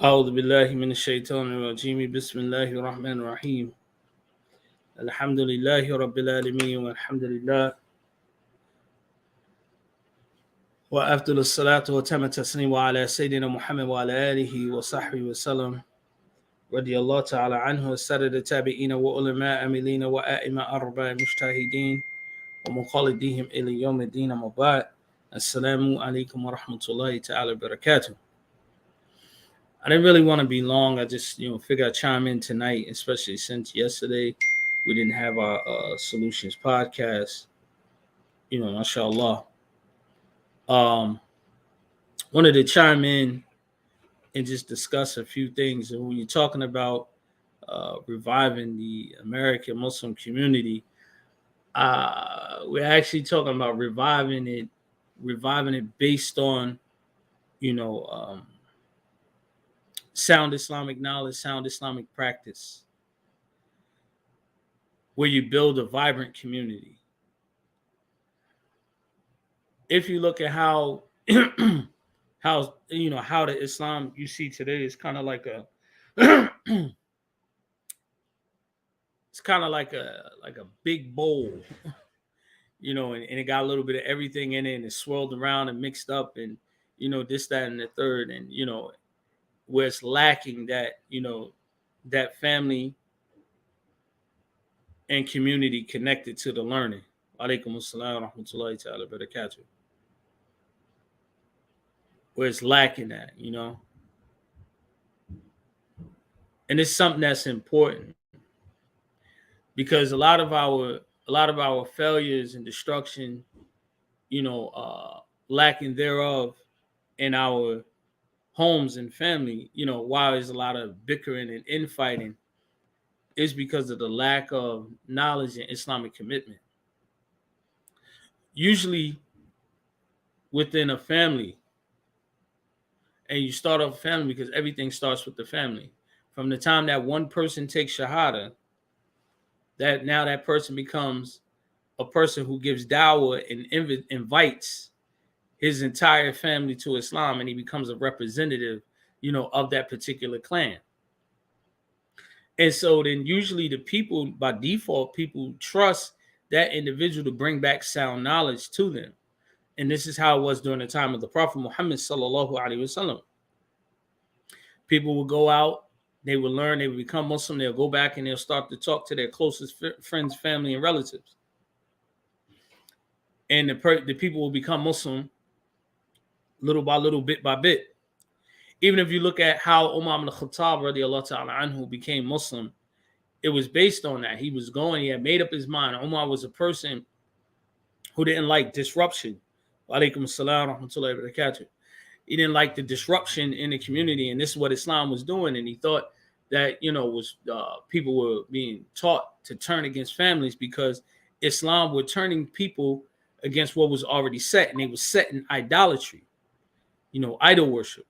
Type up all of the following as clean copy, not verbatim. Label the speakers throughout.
Speaker 1: أعوذ بالله من الشيطان الرجيم بسم الله الرحمن الرحيم الحمد لله رب العالمين والحمد لله وأفضل الصلاة وتم التسليم على سيدنا محمد وعلى آله وصحبه وسلم رضي الله تعالى عنه السادة التابعين وعلماء عاملين وأئمة أربعة مجتهدين ومخالديهم إلى يوم الدين وبعد السلام عليكم ورحمة الله تعالى وبركاته. I didn't really want to be long. I just, figured I'd chime in tonight, especially since yesterday we didn't have our solutions podcast. Mashallah. Wanted to chime in and just discuss a few things. And when you're talking about reviving the American Muslim community, we're actually talking about reviving it based on, sound Islamic knowledge, sound Islamic practice, where you build a vibrant community. If you look at how how the Islam you see today is kind of like a it's kind of like a big bowl, and it got a little bit of everything in it, and it's swirled around and mixed up, and this, that, and the third, and where it's lacking that family and community connected to the learning. Alaikum assalam wa rahmatullahi ta'ala barakatuh. Where it's lacking that, and it's something that's important because a lot of our failures and destruction, lacking thereof in our homes and family, why there's a lot of bickering and infighting, is because of the lack of knowledge and Islamic commitment. Usually within a family, and you start off a family because everything starts with the family. From the time that one person takes Shahada, that person becomes a person who gives dawah and invites his entire family to Islam, and he becomes a representative, of that particular clan. And so then usually the people, by default, people trust that individual to bring back sound knowledge to them. And this is how it was during the time of the Prophet Muhammad sallallahu alaihi wasallam. People would go out, they would learn, they would become Muslim, they'll go back and they'll start to talk to their closest friends, family, and relatives. And the people will become Muslim little by little, bit by bit. Even if you look at how Umar ibn Khattab radiallahu ta'ala anhu became Muslim, it was based on that. He had made up his mind. Umar was a person who didn't like disruption. Wa alaikum assalam wa rahmatullahi wa barakatuh. He didn't like the disruption in the community, and this is what Islam was doing. And he thought that people were being taught to turn against families because Islam were turning people against what was already set, and they were set in idolatry, idol worship.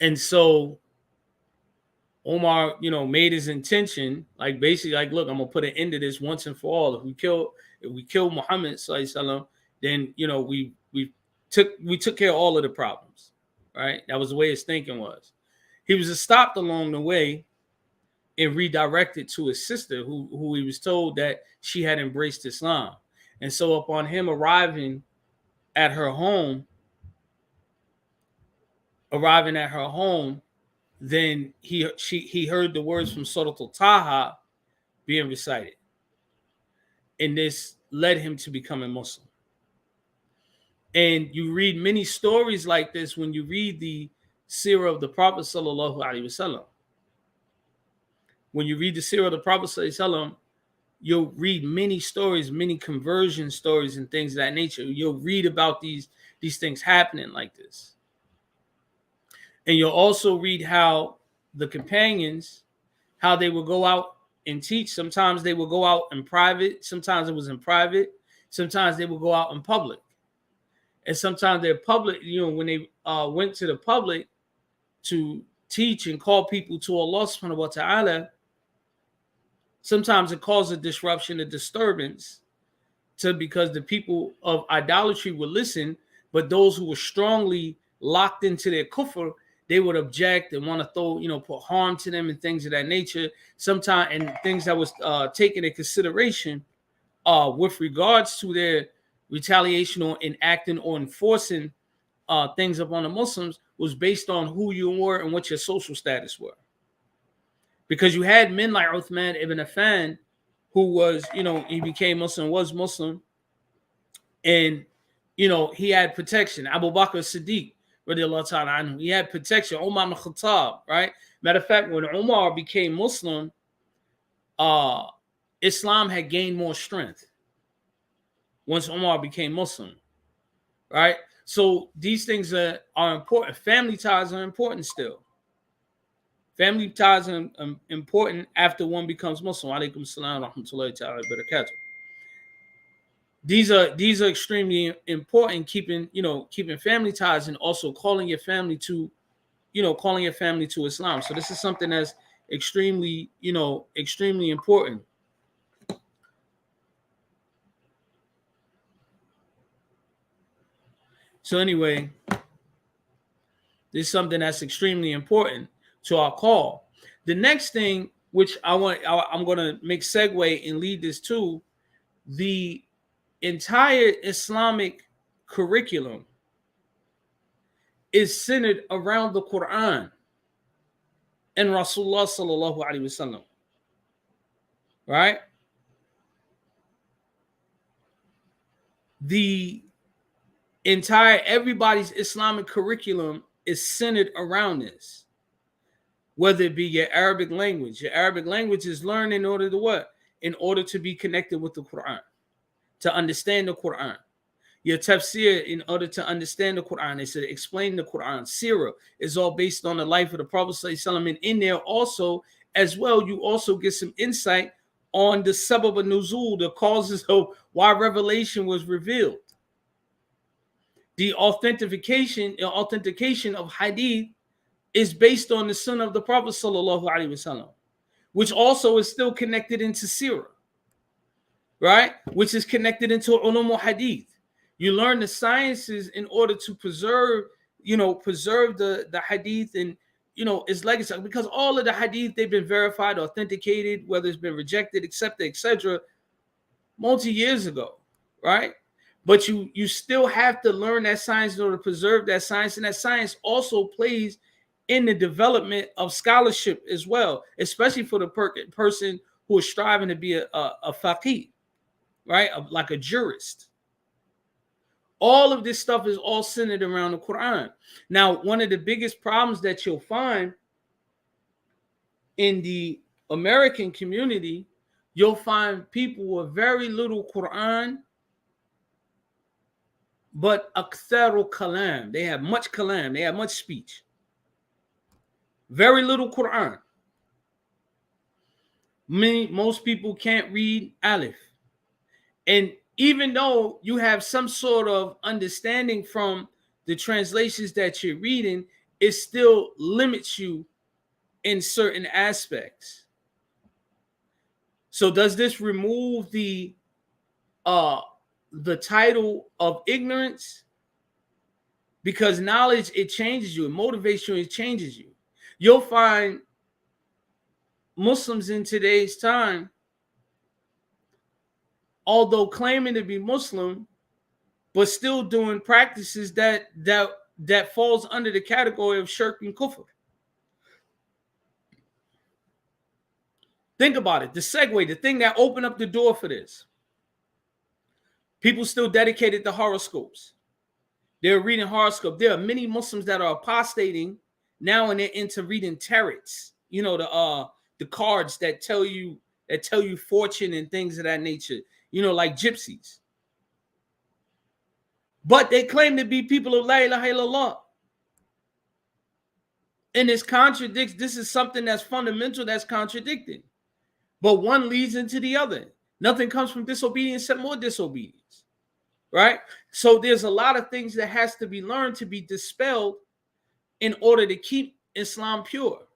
Speaker 1: And so Omar, made his intention, like basically, like, look, I'm gonna put an end to this once and for all. If we kill Muhammad sallallahu alaihi wasallam, then we took care of all of the problems, right? That was the way his thinking was. He was stopped along the way and redirected to his sister, who he was told that she had embraced Islam. And so upon him arriving at her home, then he heard the words from Surah Al-Taha being recited. And this led him to become a Muslim. And you read many stories like this when you read the seerah of the Prophet sallallahu alaihi wasallam. When you read the seerah of the Prophet sallallahu alaihi wasallam, you'll read many stories, many conversion stories and things of that nature. You'll read about these things happening like this. And you'll also read how the companions, how they would go out and teach. Sometimes they would go out in private. Sometimes it was in private. Sometimes they would go out in public. And sometimes they're public, when they went to the public to teach and call people to Allah subhanahu wa ta'ala, sometimes it caused a disruption, a disturbance, because the people of idolatry would listen, but those who were strongly locked into their kufr, they would object and want to throw, put harm to them and things of that nature. Sometimes, and things that was taken into consideration with regards to their retaliation or enacting or enforcing things upon the Muslims was based on who you were and what your social status were. Because you had men like Uthman ibn Affan, who was, he became Muslim, was Muslim, and, he had protection. Abu Bakr Siddiq, radiallahu ta'ala anhu, he had protection. Umar ibn Khattab, right? Matter of fact, when Umar became Muslim, Islam had gained more strength once Umar became Muslim, right? So these things are important. Family ties are important still. Family ties are important after one becomes Muslim. Alaikum salam wa rahmatullahi ta'ala wa barakatuh. These are extremely important, keeping family ties and also calling your family to Islam. So this is something that's extremely important. So anyway, this is something that's extremely important to our call. The next thing, which I'm going to make segue and lead this to, the entire Islamic curriculum is centered around the Quran and Rasulullah sallallahu alaihi wasallam, right? The entire everybody's Islamic curriculum is centered around this. Whether it be your Arabic language is learned in order to what? In order to be connected with the Quran, to understand the Quran. Your tafsir, in order to understand the Quran, is to explain the Quran. Sirah is all based on the life of the Prophet sallallahu alaihi wasallam, and in there also, as well, you also get some insight on the sabab al-nuzul, the causes of why revelation was revealed. The authentication of hadith is based on the sunnah of the Prophet sallallahu alaihi wasallam, which also is still connected into sirah, right? Which is connected into ulum hadith. You learn the sciences in order to preserve the hadith and its legacy, because all of the hadith, they've been verified, authenticated, whether it's been rejected, accepted, etc., multi years ago, right? But you still have to learn that science in order to preserve that science, and that science also plays in the development of scholarship as well, especially for the person who is striving to be a faqih, right? Like a jurist. All of this stuff is all centered around the Quran. Now, one of the biggest problems that you'll find in the American community, you'll find people with very little Quran, but aktharu kalam. They have much kalam. They have much speech. Very little Quran. Most people can't read alif. And even though you have some sort of understanding from the translations that you're reading, it still limits you in certain aspects. So does this remove the title of ignorance? Because knowledge, it changes you, it motivates you, it changes you. You'll find Muslims in today's time, although claiming to be Muslim, but still doing practices that falls under the category of shirk and kufr. Think about it. The segue, the thing that opened up the door for this. People still dedicated to horoscopes. They're reading horoscopes. There are many Muslims that are apostating now, and they're into reading tarots. The cards that tell you fortune and things of that nature. Like gypsies. But they claim to be people of La ilaha illallah. And this contradicts. This is something that's fundamental, that's contradicting. But one leads into the other. Nothing comes from disobedience except more disobedience. Right? So there's a lot of things that has to be learned, to be dispelled, in order to keep Islam pure.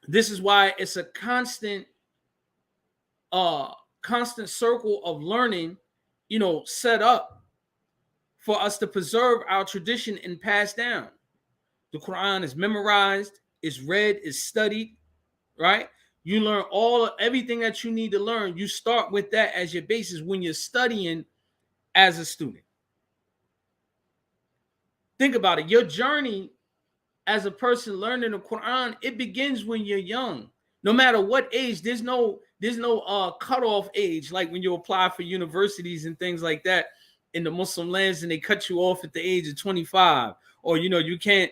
Speaker 1: This is why it's a constant circle of learning, set up for us to preserve our tradition and pass down. The Quran is memorized, is read, is studied, right? You learn everything that you need to learn. You start with that as your basis when you're studying as a student. Think about it. Your journey as a person learning the Quran, it begins when you're young. No matter what age, there's no cutoff age, like when you apply for universities and things like that in the Muslim lands, and they cut you off at the age of 25, or you can't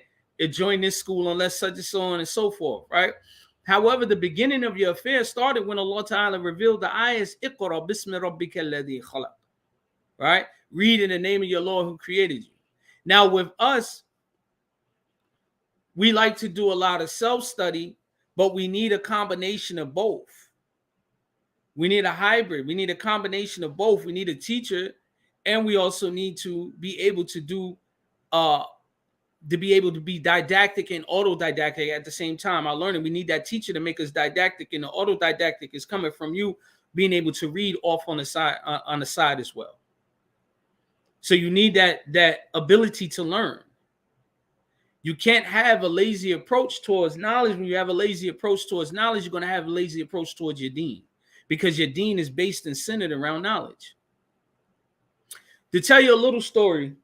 Speaker 1: join this school unless such and so on and so forth, right? However, the beginning of your affair started when Allah Ta'ala revealed the ayahs, Iqra bismi rabbika alladhi khalaq, right? Read in the name of your Lord who created you. Now with us, we like to do a lot of self-study, but we need a combination of both. We need a hybrid. We need a combination of both. We need a teacher, and we also need to be able to do be didactic and autodidactic at the same time. Our learning, we need that teacher to make us didactic, and the autodidactic is coming from you being able to read off on the side as well. So you need that ability to learn. You can't have a lazy approach towards knowledge. When you have a lazy approach towards knowledge, you're going to have a lazy approach towards your deen, because your deen is based and centered around knowledge. To tell you a little story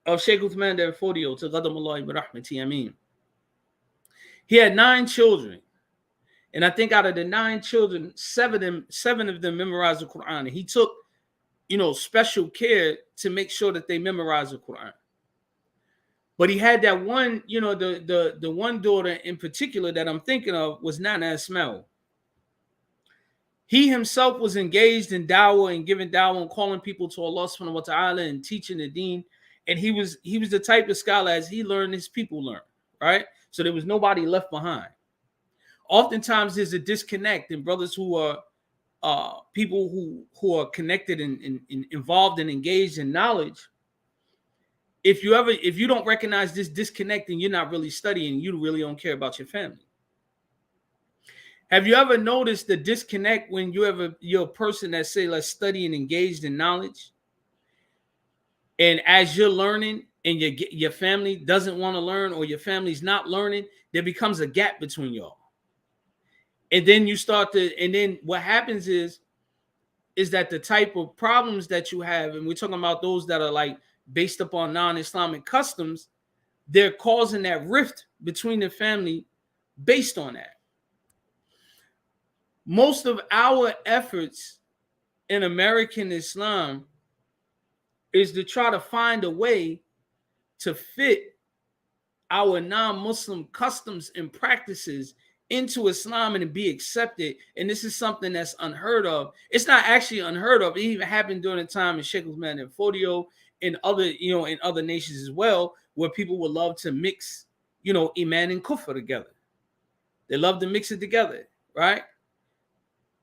Speaker 1: of Sheikh Uthman bin Fodio, Taqaddamallahi bi rahmati Ameen. He had 9 children, and I think out of the 9 children, 7 of them memorized the Quran. And he took, special care to make sure that they memorized the Quran. But he had that one, the one daughter in particular that I'm thinking of was Nana Ismail. He himself was engaged in dawah and giving dawah and calling people to Allah subhanahu wa ta'ala and teaching the deen. And he was the type of scholar, as he learned, his people learned, right? So there was nobody left behind. Oftentimes there's a disconnect in brothers who are people who are connected and involved and engaged in knowledge. If you don't recognize this disconnect, then you're not really studying. You really don't care about your family. Have you ever noticed the disconnect when you're a person that say, let's study and engaged in knowledge, and as you're learning and your family doesn't want to learn, or your family's not learning, there becomes a gap between y'all. And then and then what happens is that the type of problems that you have, and we're talking about those that are like based upon non-Islamic customs, they're causing that rift between the family based on that. Most of our efforts in American Islam is to try to find a way to fit our non-Muslim customs and practices into Islam and to be accepted. And this is something that's unheard of. It's not actually unheard of. It even happened during the time of Sheikh Uthman bin Fodio in other nations as well, where people would love to mix, Iman and Kufr together. They love to mix it together, right?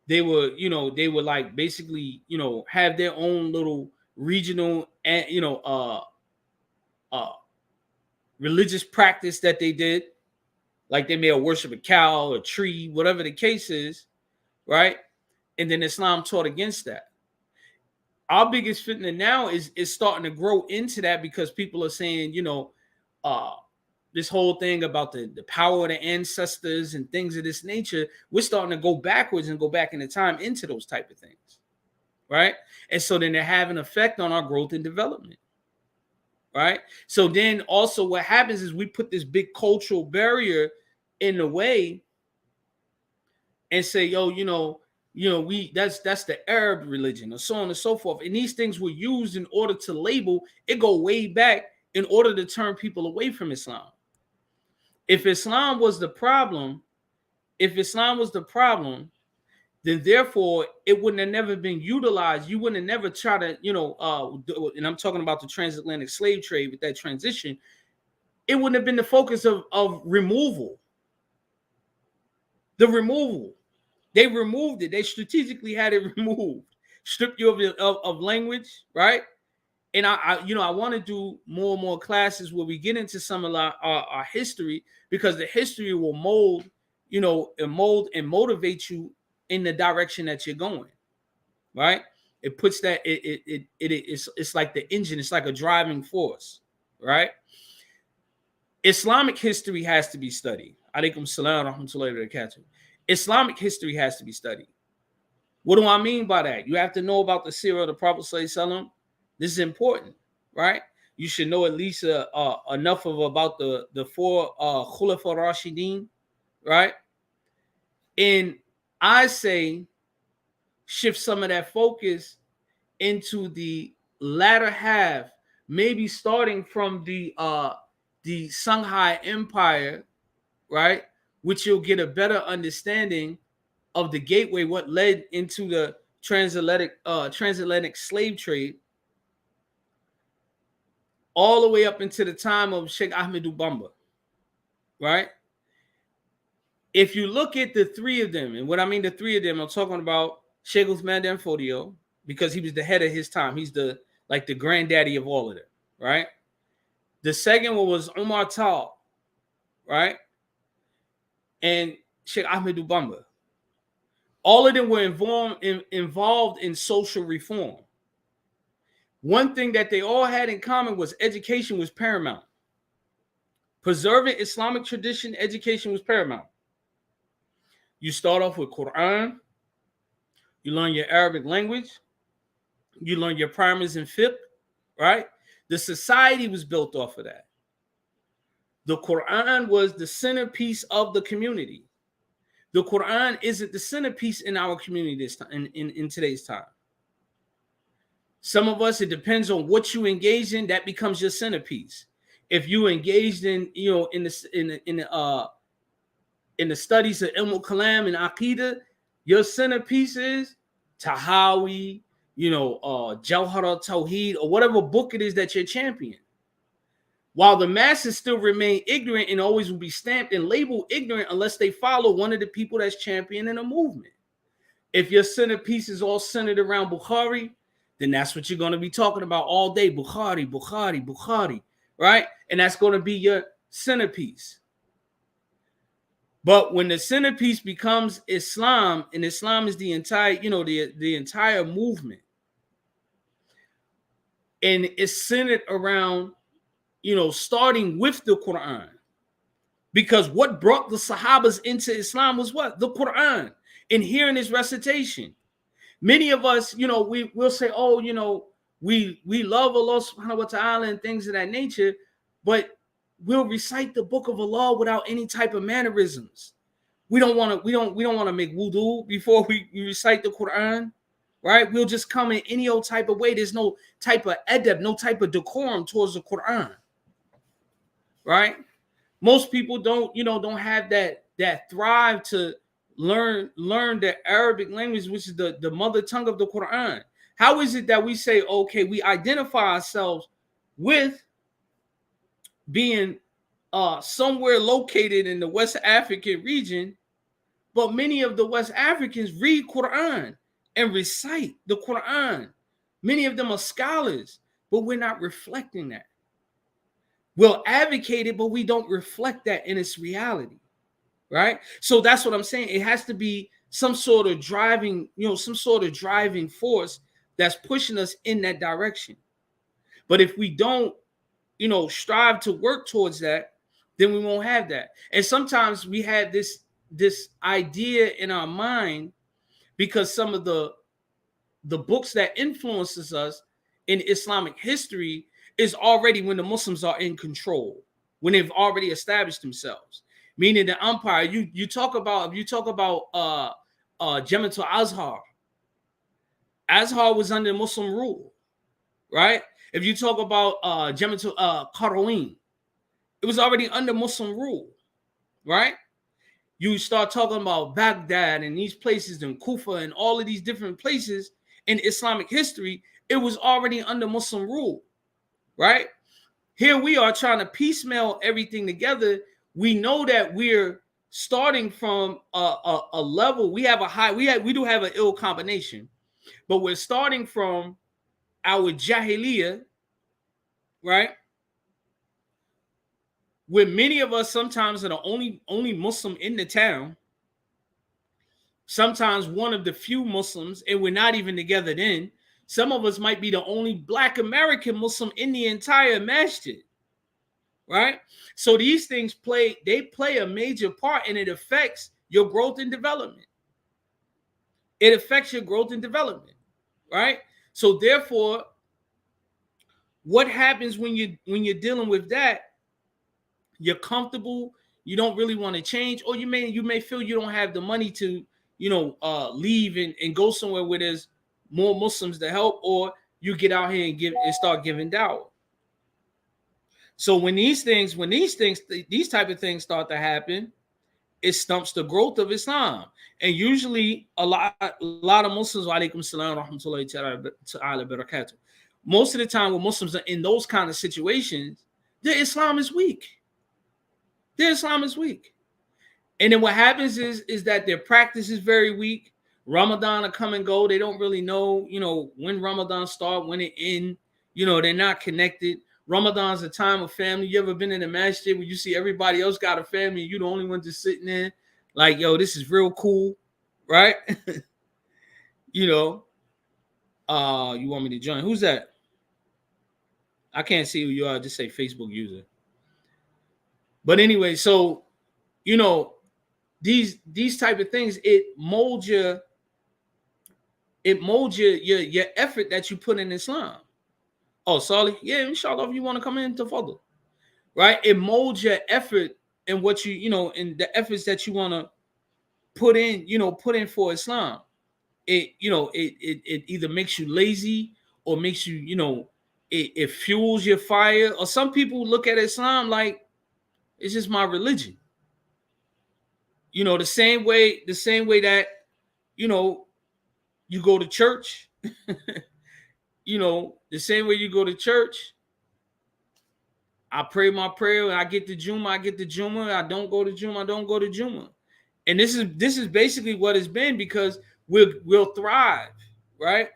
Speaker 1: They were like basically, have their own little regional and religious practice that they did. Like they may worship a cow, a tree, whatever the case is, right? And then Islam taught against that. Our biggest fitna now is starting to grow into that, because people are saying, this whole thing about the power of the ancestors and things of this nature. We're starting to go backwards and go back in the time into those type of things, right? And so then they have an effect on our growth and development, right? So then also what happens is we put this big cultural barrier in the way and say, that's the Arab religion, or so on and so forth. And these things were used in order to label it, go way back in order to turn people away from Islam. If Islam was the problem, then therefore it wouldn't have never been utilized. You wouldn't have never tried to, and I'm talking about the transatlantic slave trade with that transition. It wouldn't have been the focus of removal. The removal. They removed it. They strategically had it removed. Stripped you of language, right? And I want to do more and more classes where we get into some of our history, because the history will mold and motivate you in the direction that you're going, right? It puts that it's like the engine. It's like a driving force, right? Islamic history has to be studied. Alaikum salam wa rahmatullahi wa barakatuh. Islamic history has to be studied. What do I mean by that? You have to know about the seerah of the Prophet sallallahu alaihi wasallam. This is important, right? You should know at least enough of about the four Khulafa Rashidin, right? And I say shift some of that focus into the latter half, maybe starting from the Songhai Empire, right? Which you'll get a better understanding of the gateway, what led into the transatlantic slave trade, all the way up into the time of Sheikh Ahmadu Bamba, right? If you look at the three of them, and what I mean the three of them, I'm talking about Sheikh Uthman Dan Fodio, because he was the head of his time. He's the granddaddy of all of them, right? The second one was Umar Tal, right? And Sheikh Ahmadu Bamba. All of them were involved in social reform. One thing that they all had in common was education was paramount. Preserving Islamic tradition, education was paramount. You start off with Quran, you learn your Arabic language, you learn your primers in fiqh, right? The society was built off of that. The Quran was the centerpiece of the community. The Quran isn't the centerpiece in our community this time, in today's time. Some of us, it depends on what you engage in, that becomes your centerpiece. If you engaged in, in the studies of Ilm al-Kalam and Aqidah, your centerpiece is Tahawi, Jawhar al-Tawheed, or whatever book it is that you're championing. While the masses still remain ignorant and always will be stamped and labeled ignorant unless they follow one of the people that's championing a movement. If your centerpiece is all centered around Bukhari, then that's what you're going to be talking about all day. Bukhari, Bukhari, Bukhari, right? And that's going to be your centerpiece. But when the centerpiece becomes Islam, and Islam is the entire, the entire movement, and it's centered around, starting with the Quran. Because what brought the Sahabas into Islam was what? The Quran. And hearing this recitation. Many of us, we'll say, oh, we love Allah subhanahu wa ta'ala and things of that nature, but we'll recite the book of Allah without any type of mannerisms. We don't want to make wudu before we recite the Quran, right? We'll just come in any old type of way. There's no type of adab, no type of decorum towards the Quran. Right? Most people don't have that thrive to learn the Arabic language, which is the mother tongue of the Quran. How is it that we say, okay, we identify ourselves with being somewhere located in the West African region, but many of the West Africans read Quran and recite the Quran. Many of them are scholars, but we're not reflecting that. We'll advocate it, but we don't reflect that in its reality, right? So that's what I'm saying. It has to be some sort of driving force that's pushing us in that direction. But if we don't, strive to work towards that, then we won't have that. And sometimes we have this idea in our mind because some of the books that influences us in Islamic history is already when the Muslims are in control, when they've already established themselves. Meaning the empire, you talk about Jamiat al-Azhar. Azhar was under Muslim rule, right? If you talk about Jamiat al-Qarawin, it was already under Muslim rule, right? You start talking about Baghdad and these places and Kufa and all of these different places in Islamic history, it was already under Muslim rule. Right? Here we are trying to piecemeal everything together. We know that we're starting from a level. We do have an ill combination, but we're starting from our Jahiliyyah, right? Where many of us sometimes are the only Muslim in the town, sometimes one of the few Muslims, and we're not even together then. Some of us might be the only Black American Muslim in the entire masjid. right? So these things play a major part, and it affects your growth and development. It affects your growth and development, right? So therefore, what happens when you're dealing with that? You're comfortable, you don't really want to change, or you may feel you don't have the money to, leave and go somewhere where there's more Muslims to help, or you get out here and start giving dawah. So when these type of things start to happen, it stumps the growth of Islam. And usually a lot of Muslims, wa alaikum salam wa rahmatullahi ta'ala barakatuh. Most of the time when Muslims are in those kind of situations, their Islam is weak. Their Islam is weak. And then what happens is that their practice is very weak. Ramadan will come and go. They don't really know, when Ramadan start, when it end. They're not connected. Ramadan's a time of family. You ever been in a masjid where you see everybody else got a family and you the only one just sitting there? Like, yo, this is real cool, right? You want me to join? Who's that? I can't see who you are. Just say Facebook user. But anyway, so, these type of things, it molds your effort that you put in Islam. Oh, sorry. Yeah, inshallah, if you want to come in to follow, right? It molds your effort and what and the efforts that you want to put in for Islam. It either makes you lazy or makes you, it fuels your fire. Or some people look at Islam like it's just my religion. The same way that, you go to church, the same way you go to church. I pray my prayer. I get the Juma. I don't go to Juma. And this is basically what it's been, because we'll thrive, right?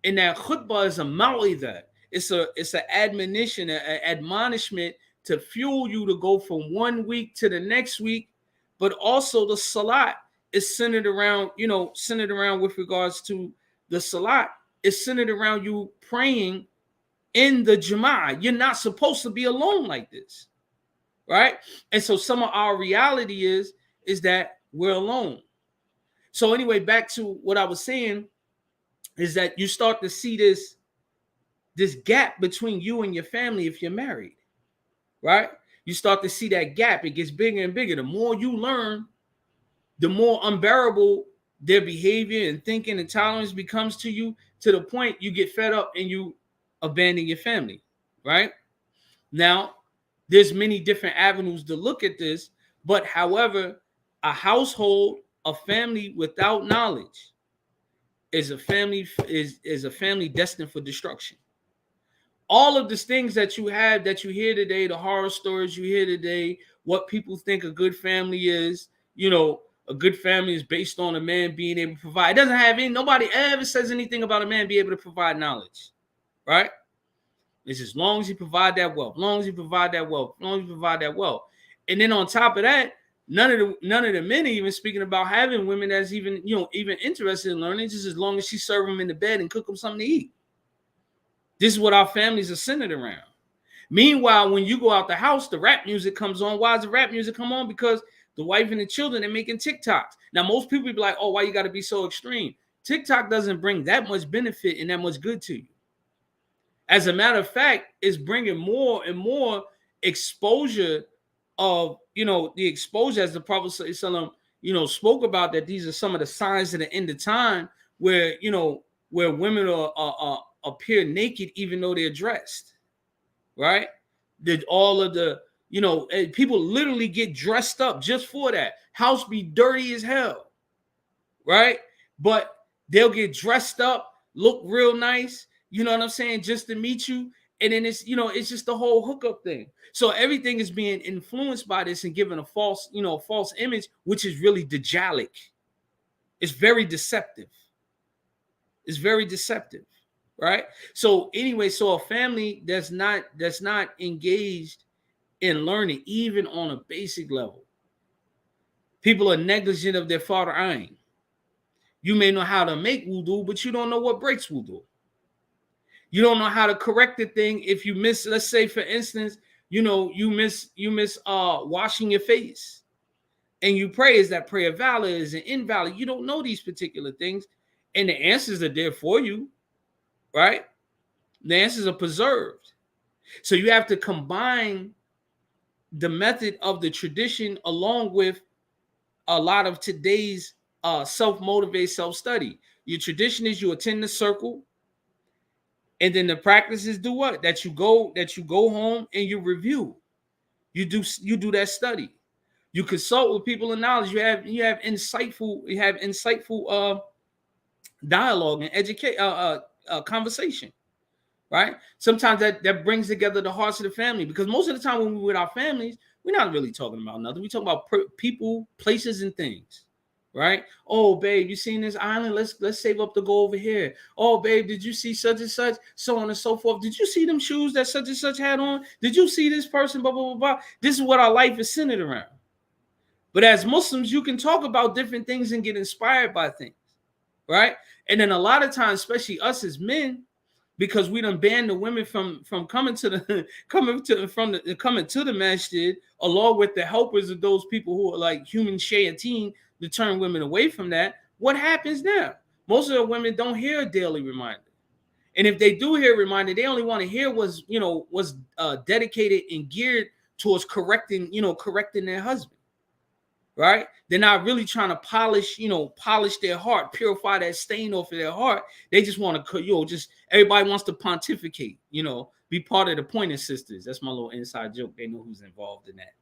Speaker 1: And that khutbah is a ma'idha. It's an admonition, an admonishment to fuel you to go from one week to the next week. But also the salat is centered around with regards to the salat. It's centered around you praying in the Jama'ah. You're not supposed to be alone like this, right? And so some of our reality is that we're alone. So anyway, back to what I was saying, is that you start to see this gap between you and your family if you're married, right? You start to see that gap. It gets bigger and bigger. The more you learn, the more unbearable their behavior and thinking and tolerance becomes to you, to the point you get fed up and you abandon your family, right? Now, there's many different avenues to look at this, but however, a household, a family without knowledge is a family destined for destruction. All of these things that you hear today, the horror stories you hear today, what people think a good family is, a good family is based on a man being able to provide. It doesn't have nobody ever says anything about a man being able to provide knowledge, right? It's as long as you provide that wealth, And then on top of that, none of the men are even speaking about having women that's even interested in learning, just as long as she serve them in the bed and cook them something to eat. This is what our families are centered around. Meanwhile, when you go out the house, the rap music comes on. Why does the rap music come on? Because the wife and the children are making TikToks. Now, most people be like, oh, why you got to be so extreme? TikTok doesn't bring that much benefit and that much good to you. As a matter of fact, it's bringing more and more exposure of, the exposure, as the Prophet ﷺ, spoke about, that these are some of the signs of the end of time where women are appear naked even though they're dressed, right? That all of the, people literally get dressed up just for that. House be dirty as hell, right? But they'll get dressed up, look real nice, you know what I'm saying, just to meet you. And then it's just the whole hookup thing. So everything is being influenced by this and given a false image, which is really dajjalic. It's very deceptive. Right? So anyway, so a family that's not engaged in learning, even on a basic level. People are negligent of their fardu ayn. You may know how to make wudu, but you don't know what breaks wudu. You don't know how to correct the thing if you miss, let's say, for instance, you miss washing your face, and you pray, is that prayer valid, is it invalid? You don't know these particular things, and the answers are there for you, right? The answers are preserved. So you have to combine the method of the tradition along with a lot of today's self-motivated self-study. Your tradition is you attend the circle, and then the practices do what? That you go home and you review. You do that study. You consult with people of knowledge. You have insightful dialogue and educate conversation, right? Sometimes that brings together the hearts of the family, because most of the time when we're with our families, we're not really talking about nothing. We talk about people, places, and things, right? Oh, babe, you seen this island? Let's save up to go over here. Oh, babe, did you see such and such? So on and so forth. Did you see them shoes that such and such had on? Did you see this person? Blah, blah, blah, blah. This is what our life is centered around. But as Muslims, you can talk about different things and get inspired by things, right? And then a lot of times, especially us as men, because we done banned the women from coming to the masjid, along with the helpers of those people who are like human shayateen to turn women away from that. What happens now? Most of the women don't hear a daily reminder, and if they do hear a reminder, they only want to hear was dedicated and geared towards correcting their husband. Right? They're not really trying to polish their heart, purify that stain off of their heart. They just want to, everybody wants to pontificate, be part of the Pointer Sisters. That's my little inside joke. They know who's involved in that.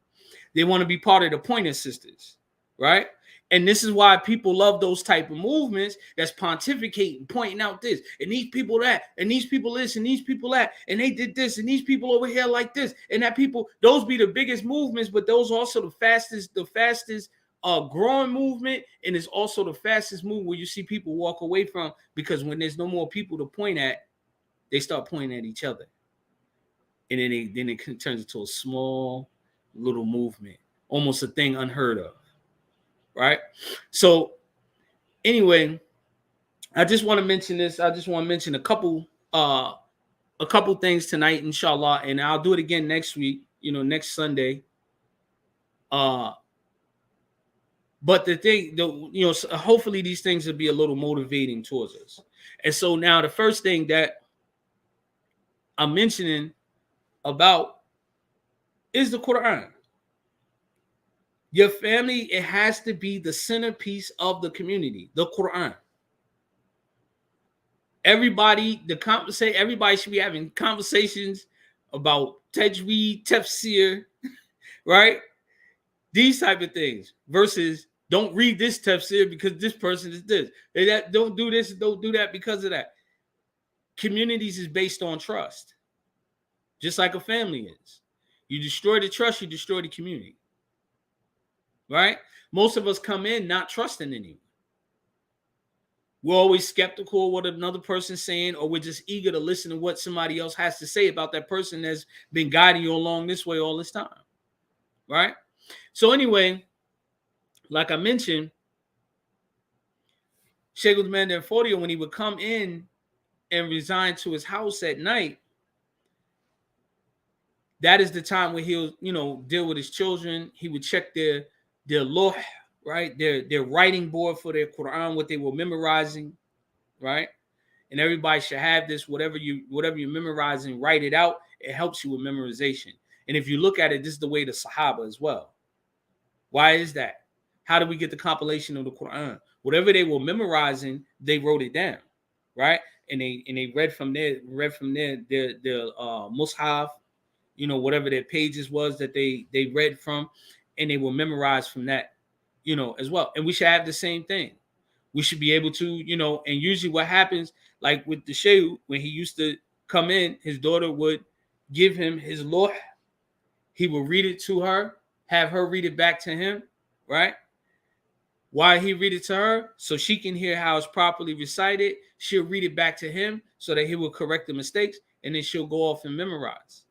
Speaker 1: They want to be part of the Pointer Sisters, right? And this is why people love those type of movements that's pontificating, pointing out this, and these people that, and these people this, and these people that, and they did this, and these people over here like this, and that people, those be the biggest movements, but those also the fastest growing movement, and it's also the fastest movement where you see people walk away from, because when there's no more people to point at, they start pointing at each other. And then it turns into a small little movement, almost a thing unheard of. Right. So anyway, I just want to mention this. I just want to mention a couple things tonight, inshallah, and I'll do it again next week, next Sunday. But the thing, hopefully these things will be a little motivating towards us. And so now the first thing that I'm mentioning about is the Quran. Your family, it has to be the centerpiece of the community, the Quran. Everybody should be having conversations about tajweed, tafsir, right? These type of things versus don't read this tafsir because this person is this. Don't do this, don't do that because of that. Communities is based on trust, just like a family is. You destroy the trust, you destroy the community. Right? Most of us come in not trusting anyone. We're always skeptical of what another person's saying, or we're just eager to listen to what somebody else has to say about that person that's been guiding you along this way all this time. Right? So anyway, like I mentioned, Sheikh Uthman bin Fodio, when he would come in and resign to his house at night, that is the time where he'll, deal with his children. He would check their lawh, right? Their writing board for their Quran, what they were memorizing, right? And everybody should have this. Whatever you're memorizing, write it out. It helps you with memorization. And if you look at it, this is the way the Sahaba as well. Why is that? How did we get the compilation of the Quran? Whatever they were memorizing, they wrote it down, right? And they read from there, their mushaf, whatever their pages was that they read from, and they will memorize from that, as well. And we should have the same thing. We should be able to, and usually what happens, like with the Sheikh, when he used to come in, his daughter would give him his lawh. He would read it to her, have her read it back to him, right? Why he read it to her? So she can hear how it's properly recited. She'll read it back to him so that he will correct the mistakes, and then she'll go off and memorize.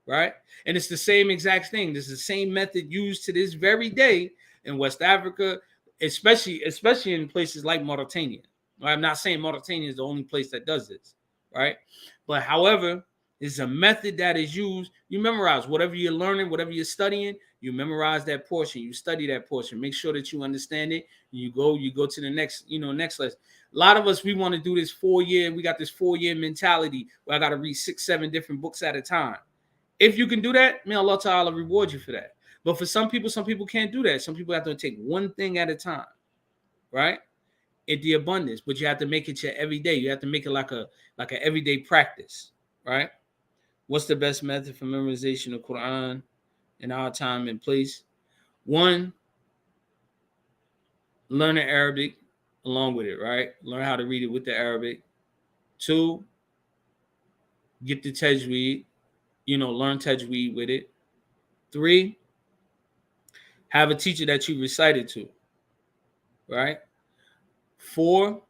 Speaker 1: Right? And it's the same exact thing. This is the same method used to this very day in West Africa, especially in places like Mauritania. I'm not saying Mauritania is the only place that does this, right? But however, It's a method that is used. You memorize whatever you're learning, whatever you're studying. You memorize that portion. You study that portion. Make sure that you understand it. You go to the next, next lesson. A lot of us, we want to do this 4-year. We got this 4-year mentality where I got to read 6, 7 different books at a time. If you can do that, may Allah Ta'ala reward you for that. But for some people can't do that. Some people have to take one thing at a time, right? In the abundance, but you have to make it your everyday. You have to make it like an everyday practice, right? What's the best method for memorization of Quran in our time and place? 1, learning Arabic along with it, right? Learn how to read it with the Arabic. 2, get the tajweed, learn tajweed with it. 3, have a teacher that you recite it to, right? 4,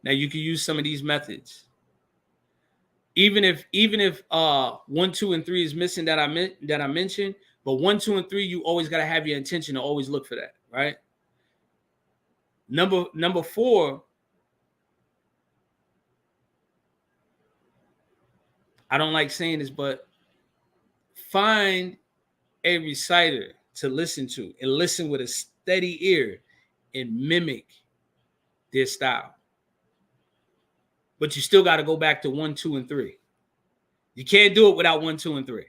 Speaker 1: now you can use some of these methods. Even if 1, 2, and 3 is missing that I mentioned, but 1, 2, and 3, you always got to have your intention to always look for that, right? Number 4, I don't like saying this, but find a reciter to listen to and listen with a steady ear and mimic their style. But you still got to go back to 1, 2, and 3. You can't do it without 1, 2, and 3.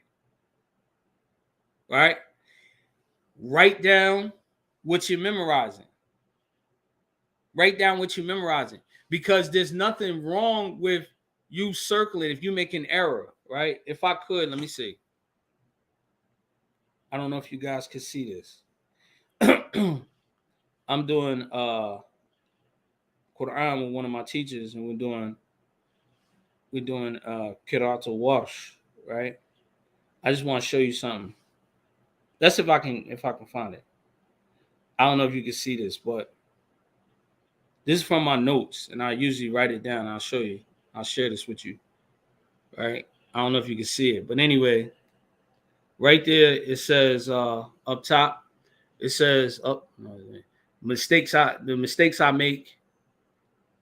Speaker 1: Right? Write down what you're memorizing. Write down what you're memorizing, because there's nothing wrong with you circling if you make an error, right? If I could, let me see. I don't know if you guys can see this. I'm doing Quran with one of my teachers, and we're doing Qira'at al-Warsh, right? I just want to show you something. That's if I can find it. I don't know if you can see this, but this is from my notes, and I usually write it down. I'll show you. I'll share this with you, right? I don't know if you can see it, but anyway, right there it says up top, it says the mistakes I make,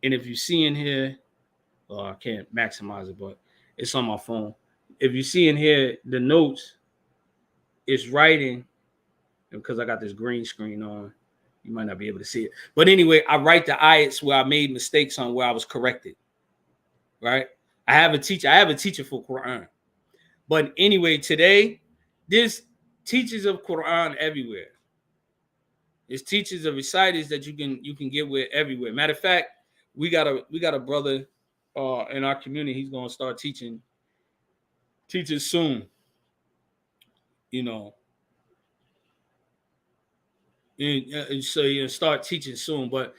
Speaker 1: and if you see in here, I can't maximize it, but it's on my phone. If you see in here the notes, it's writing, because I got this green screen on. You might not be able to see it. But anyway, I write the ayats where I made mistakes on, where I was corrected. Right? I have a teacher for Quran. But anyway, today, there's teachers of Quran everywhere. There's teachers of reciters that you can get with everywhere. Matter of fact, we got a brother in our community. He's gonna start teaching soon. And so you start teaching soon, but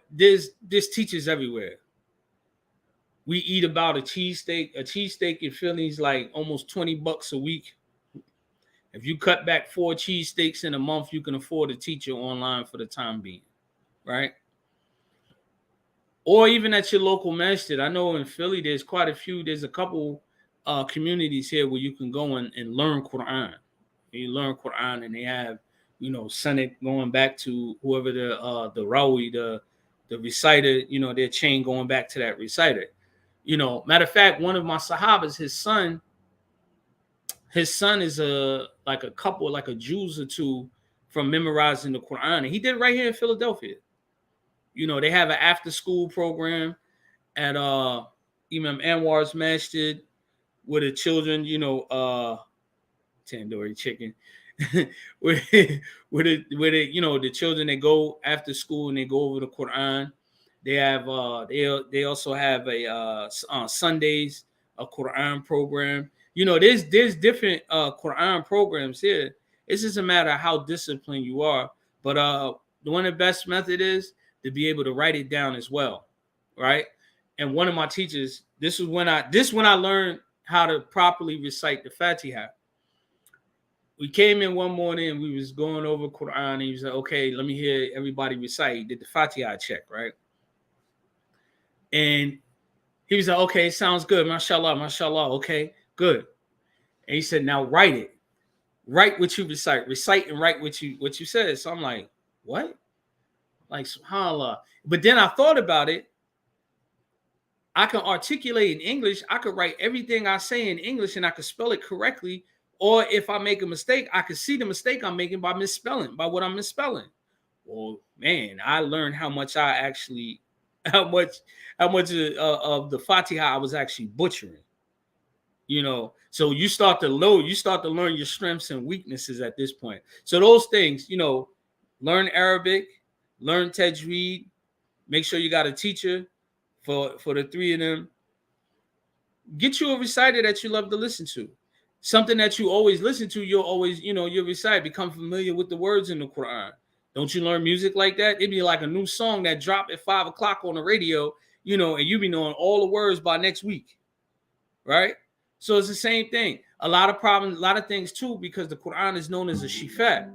Speaker 1: there's teachers everywhere. We eat about a cheesesteak in Philly is like almost $20 a week. If you cut back 4 cheesesteaks in a month, you can afford a teacher online for the time being, right? Or even at your local masjid. I know in Philly there's quite a few. There's a couple communities here where you can go and learn Quran. You learn Quran, and they have Senate going back to whoever the Rawi, the reciter, their chain going back to that reciter. Matter of fact, one of my Sahabas, his son is like a juz or two from memorizing the Quran. And he did it right here in Philadelphia. They have an after school program at Imam Anwar's Masjid where the children, tandoori chicken. where the children, they go after school and they go over the Quran. They have they also have a Sundays a Quran program. There's different Quran programs here. It's just a matter of how disciplined you are. But one of the best method is to be able to write it down as well, right? And one of my teachers, this is when I learned how to properly recite the Fatiha. We came in one morning and we was going over Quran, and he was like, okay, let me hear everybody recite. He did the Fatiha check, right? And he was like, okay, sounds good. Mashallah, mashallah. Okay, good. And he said, now write it. Write what you recite. Recite and write what you said. So I'm like, what? Like, subhanAllah. But then I thought about it. I can articulate in English. I could write everything I say in English and I could spell it correctly. Or if I make a mistake, I could see the mistake I'm making by misspelling, by what I'm misspelling. Well, man, I learned how much I actually, how much of the Fatiha I was actually butchering. You know, so you start to learn your strengths and weaknesses at this point. So those things, you know, learn Arabic, learn Tajweed, make sure you got a teacher for the three of them. Get you a reciter that you love to listen to. Something that you always listen to, you'll always, you know, you'll recite, become familiar with the words in the Quran. Don't you learn music like that? It'd be like a new song that dropped at 5 o'clock on the radio, you know, and you be knowing all the words by next week, right? So it's the same thing. A lot of problems, a lot of things too, because the Quran is known as a shifa,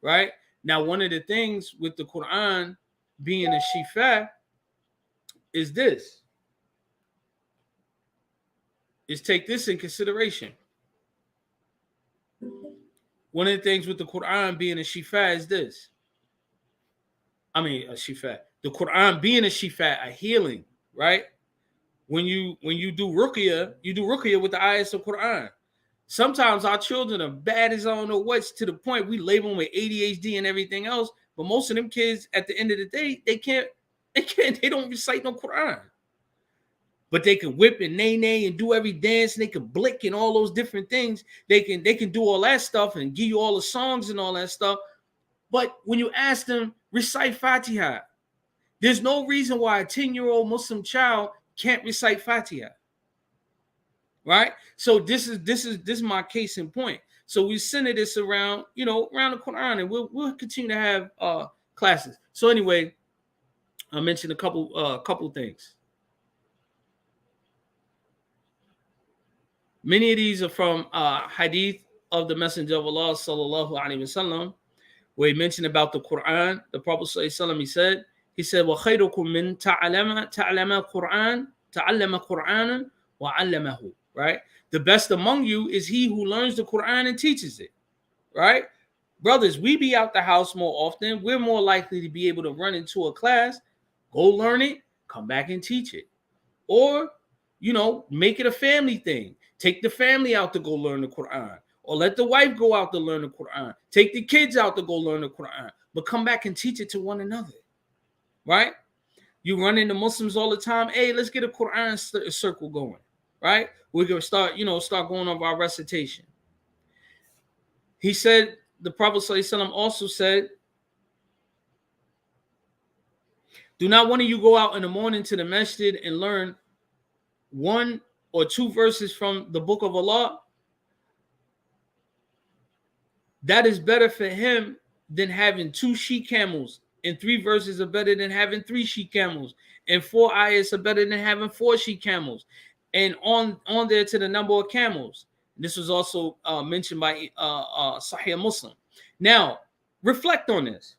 Speaker 1: right? Now, one of the things with the Quran being a shifa is this. Is take this in consideration. One of the things with the Quran being a shifa is this. I mean, a shifa. The Quran being a shifa, a healing, right? When you do ruqya, you do ruqya with the ayahs of Quran. Sometimes our children are bad as I don't know what's, to the point we label them with ADHD and everything else. But most of them kids, at the end of the day, they don't recite no Quran. But they can whip and nay and do every dance, and they can blick and all those different things. They can do all that stuff and give you all the songs and all that stuff. But when you ask them, recite Fatiha, there's no reason why a 10-year-old Muslim child can't recite Fatiha. Right? So this is my case in point. So we center this around, you know, around the Quran, and we'll continue to have classes. So anyway, I mentioned a couple things. Many of these are from hadith of the Messenger of Allah sallallahu alaihi wasallam, where he mentioned about the Quran. The Prophet sallallahu alaihi wasallam, he said, وَخَيْرُكُم مِّن تَعْلَمَ قُرْآنًا وَعَلَّمَهُ. Right? The best among you is he who learns the Quran and teaches it. Right? Brothers, we be out the house more often. We're more likely to be able to run into a class, go learn it, come back and teach it. Or, you know, make it a family thing. Take the family out to go learn the Quran. Or let the wife go out to learn the Quran. Take the kids out to go learn the Quran. But come back and teach it to one another. Right? You run into Muslims all the time. Hey, let's get a Quran circle going. Right? We're going to start going over our recitation. He said, the Prophet ﷺ also said, do not one of you go out in the morning to the masjid and learn 1 or 2 verses from the book of Allah. That is better for him than having 2 she camels, and 3 verses are better than having 3 she camels, and 4 ayahs are better than having 4 she camels, and on there to the number of camels. This was also mentioned by Sahih Muslim. Now, reflect on this.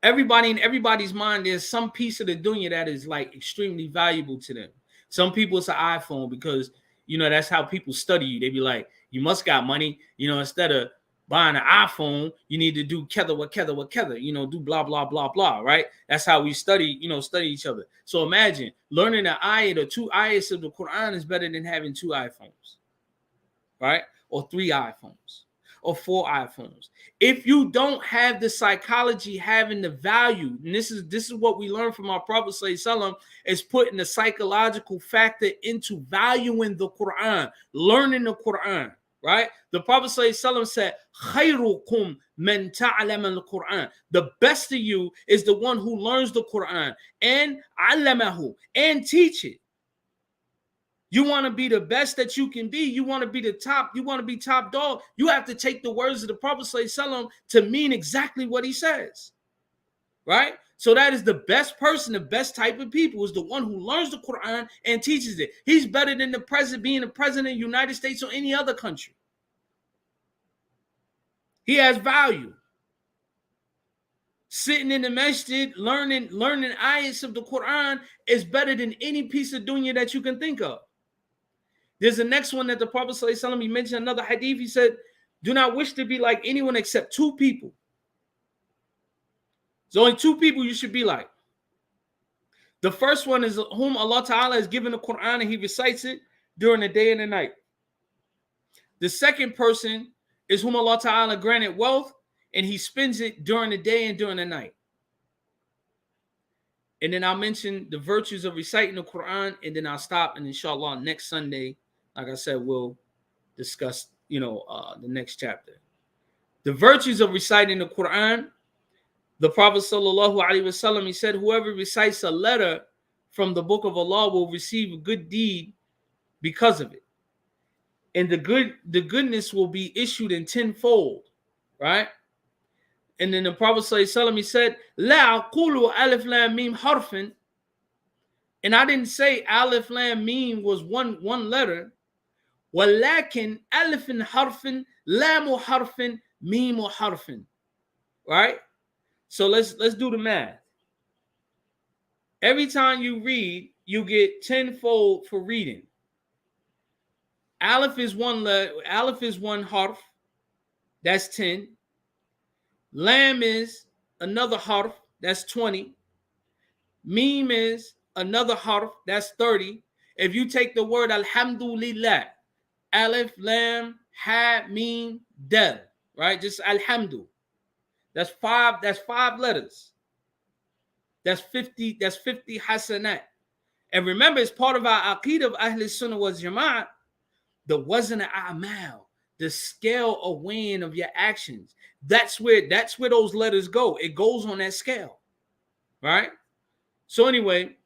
Speaker 1: Everybody in everybody's mind, there's some piece of the dunya that is like extremely valuable to them. Some people it's an iPhone because, you know, that's how people study you. They be like, you must got money. You know, instead of buying an iPhone, you need to do kether, you know, do blah, blah, blah, blah, right? That's how we study each other. So imagine learning an ayat or 2 ayats of the Quran is better than having 2 iPhones, right? Or 3 iPhones or 4 iPhones. If you don't have the psychology having the value, and this is what we learned from our Prophet ﷺ, is putting the psychological factor into valuing the Quran, learning the Quran, right? The Prophet ﷺ said, خَيْرُكُمْ مَنْ تَعْلَمَ الْقُرْآنَ. The best of you is the one who learns the Quran and عَلَّمَهُ, and teach it. You want to be the best that you can be. You want to be the top. You want to be top dog. You have to take the words of the Prophet ﷺ to mean exactly what he says, right? So that is the best person, the best type of people is the one who learns the Quran and teaches it. He's better than the president being the president of the United States or any other country. He has value. Sitting in the masjid, learning ayats of the Quran is better than any piece of dunya that you can think of. There's the next one that the Prophet ﷺ, he mentioned another hadith. He said, do not wish to be like anyone except 2 people. There's only 2 people you should be like. The first one is whom Allah Ta'ala has given the Quran and he recites it during the day and the night. The second person is whom Allah Ta'ala granted wealth and he spends it during the day and during the night. And then I'll mention the virtues of reciting the Quran, and then I'll stop. And inshallah, next Sunday, like I said, we'll discuss, the next chapter. The virtues of reciting the Quran. The Prophet sallallahu alaihi wasallam, he said, whoever recites a letter from the book of Allah will receive a good deed because of it. And the goodness will be issued in tenfold, right? And then the Prophet sallallahu alaihi wasallam, he said, La aqulu alif lam mim harfin. And I didn't say alif lam mim was one letter. Walakin alifin harfin, lamu harfin, mimu harfin. Right? So let's do the math. Every time you read, you get tenfold for reading. Aleph is one letter, Aleph is one harf, that's 10. Lam is another harf, that's 20. Mim is another harf, that's 30. If you take the word alhamdulillah, Aleph, Lam, Ha, Mim, Dal, right? Just alhamdu. That's five letters. That's 50 hasanat. And remember, it's part of our aqeedah of Ahl Sunnah wal Jama'ah, the wazn al-a'mal, the scale of weighing of your actions. That's where those letters go. It goes on that scale. Right? So anyway,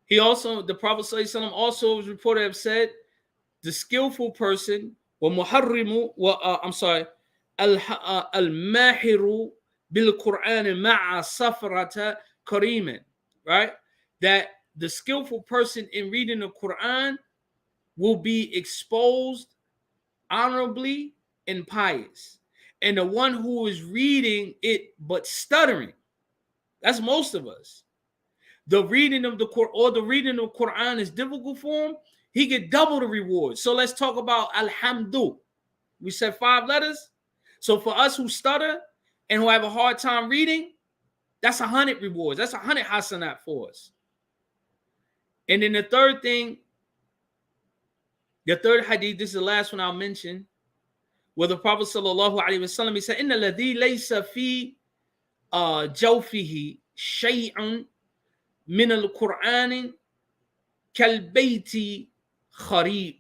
Speaker 1: the Prophet ﷺ also was reported to have said, the skillful person, al-mahiru bil-Qur'an ma'a safrata kariman, right? That the skillful person in reading the Quran will be exposed honorably and pious. And the one who is reading it but stuttering, that's most of us. The reading of the Quran is difficult for him, he get double the reward. So let's talk about alhamdu. We said 5 letters. So for us who stutter and who have a hard time reading, that's 100 rewards. That's 100 hasanat for us. And then the third thing, the third hadith, this is the last one I'll mention, where the Prophet sallallahu alaihi wasallam, he said, "Inna alladhi laysa fi jawfihi shay'un min al-Qur'an kal-bayti kharib."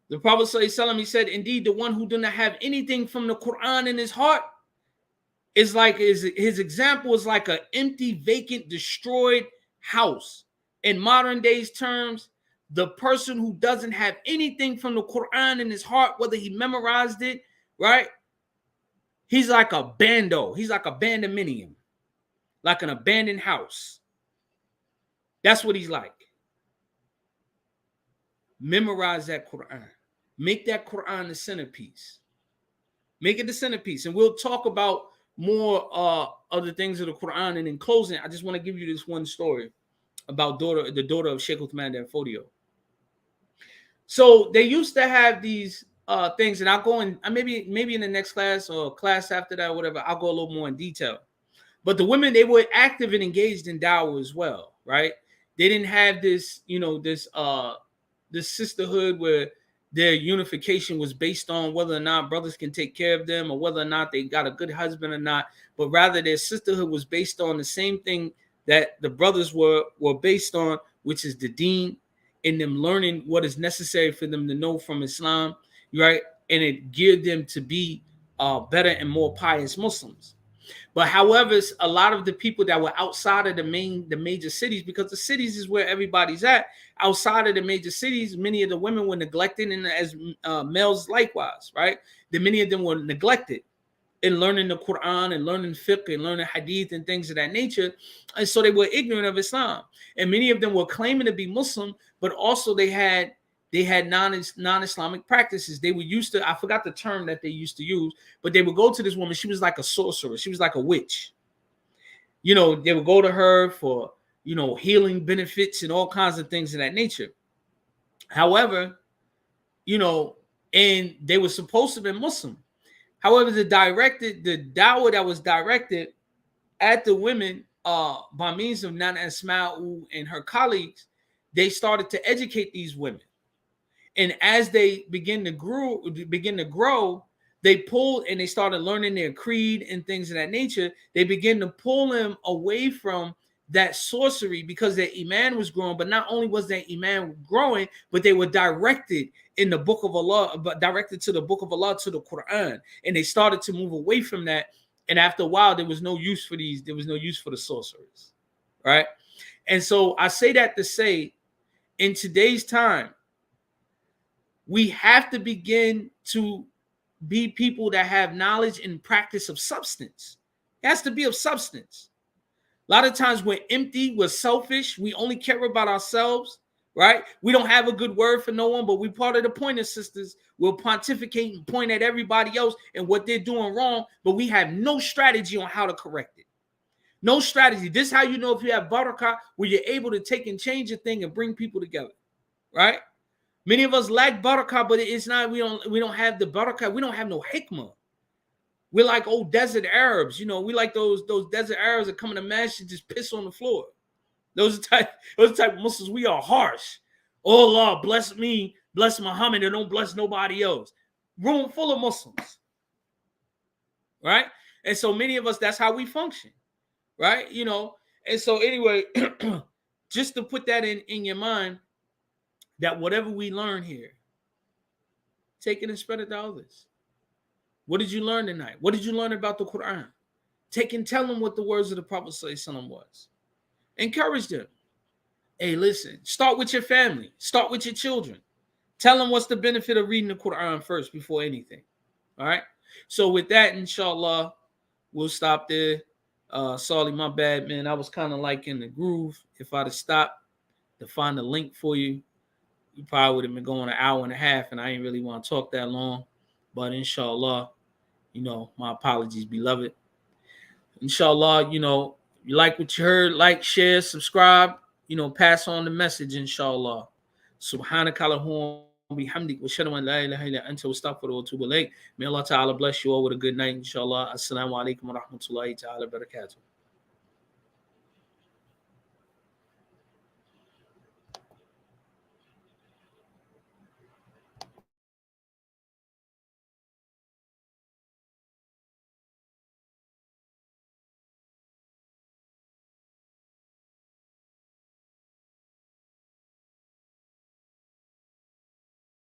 Speaker 1: The Prophet sallallahu alaihi wasallam, he said, indeed, the one who do not have anything from the Quran in his heart is like his example is like an empty, vacant, destroyed house. In modern days terms, the person who doesn't have anything from the Quran in his heart, whether he memorized it, right? He's like a bando. He's like a bandominium, like an abandoned house. That's what he's like. Memorize that Quran. Make that Quran the centerpiece. Make it the centerpiece. And we'll talk about more other things of the Quran. And in closing, I just want to give you this one story about the daughter of Sheikh Uthman Dan Fodio. So they used to have these things, and I'll go in maybe in the next class or class after that, or whatever, I'll go a little more in detail. But the women, they were active and engaged in dawah as well, right? They didn't have this, this sisterhood where their unification was based on whether or not brothers can take care of them or whether or not they got a good husband or not, but rather their sisterhood was based on the same thing that the brothers were based on, which is the deen, and them learning what is necessary for them to know from Islam, right? And it geared them to be better and more pious Muslims. But however, a lot of the people that were outside of the major cities, because the cities is where everybody's at, outside of the major cities, many of the women were neglected, and as males likewise, right? Many of them were neglected in learning the Quran and learning fiqh and learning hadith and things of that nature. And so they were ignorant of Islam. And many of them were claiming to be Muslim, but also they had non-Islamic practices. They were used to, I forgot the term that they used to use, but they would go to this woman. She was like a sorcerer. She was like a witch. They would go to her for, healing benefits and all kinds of things of that nature. However, and they were supposed to be Muslim. However, the dawah that was directed at the women, by means of Nana Asma'u and her colleagues, they started to educate these women. And as they begin to grow, they pulled and they started learning their creed and things of that nature. They begin to pull them away from that sorcery because their iman was growing. But not only was their iman growing, but they were directed in the book of Allah, but directed to the book of Allah, to the Quran. And they started to move away from that. And after a while, there was no use for the sorcerers, right? And so I say that to say, in today's time, we have to begin to be people that have knowledge and practice of substance. It has to be of substance. A lot of times we're empty, we're selfish, we only care about ourselves, right? We don't have a good word for no one, but we part of the Pointer Sisters. We'll pontificate and point at everybody else and what they're doing wrong, but we have no strategy on how to correct it. No strategy. This is how you know if you have barakah, where you're able to take and change a thing and bring people together, right? Many of us lack barakah, but it's not, we don't have the barakah. We don't have no hikmah. We're like old desert Arabs, you know. We like those desert Arabs that come in the masjid and just piss on the floor. Those type of Muslims. We are harsh. Oh Allah, bless me, bless Muhammad, and don't bless nobody else. Room full of Muslims, right? And so many of us, that's how we function, right? You know. And so anyway, just to put that in your mind, that whatever we learn here, take it and spread it to others. What did you learn tonight? What did you learn about the Quran? Take and tell them what the words of the Prophet ﷺ was. Encourage them. Hey, listen, start with your family. Start with your children. Tell them what's the benefit of reading the Quran first before anything. All right? So with that, inshallah, we'll stop there. Sorry, my bad, man. I was kind of like in the groove. If I'd have stopped to find a link for you, you probably would have been going an hour and a half, and I ain't really want to talk that long. But inshallah, you know, my apologies, beloved. Inshallah, you know, you like what you heard, like, share, subscribe, you know, pass on the message, inshallah. Subhanaka Allahumma bihamdik wa shadu an la ilaha illa anta astaghfiruka wa atubu ilayk. May Allah Ta'ala bless you all with a good night, inshallah. Assalamu alaikum wa rahmatullahi ta'ala wa barakatuh.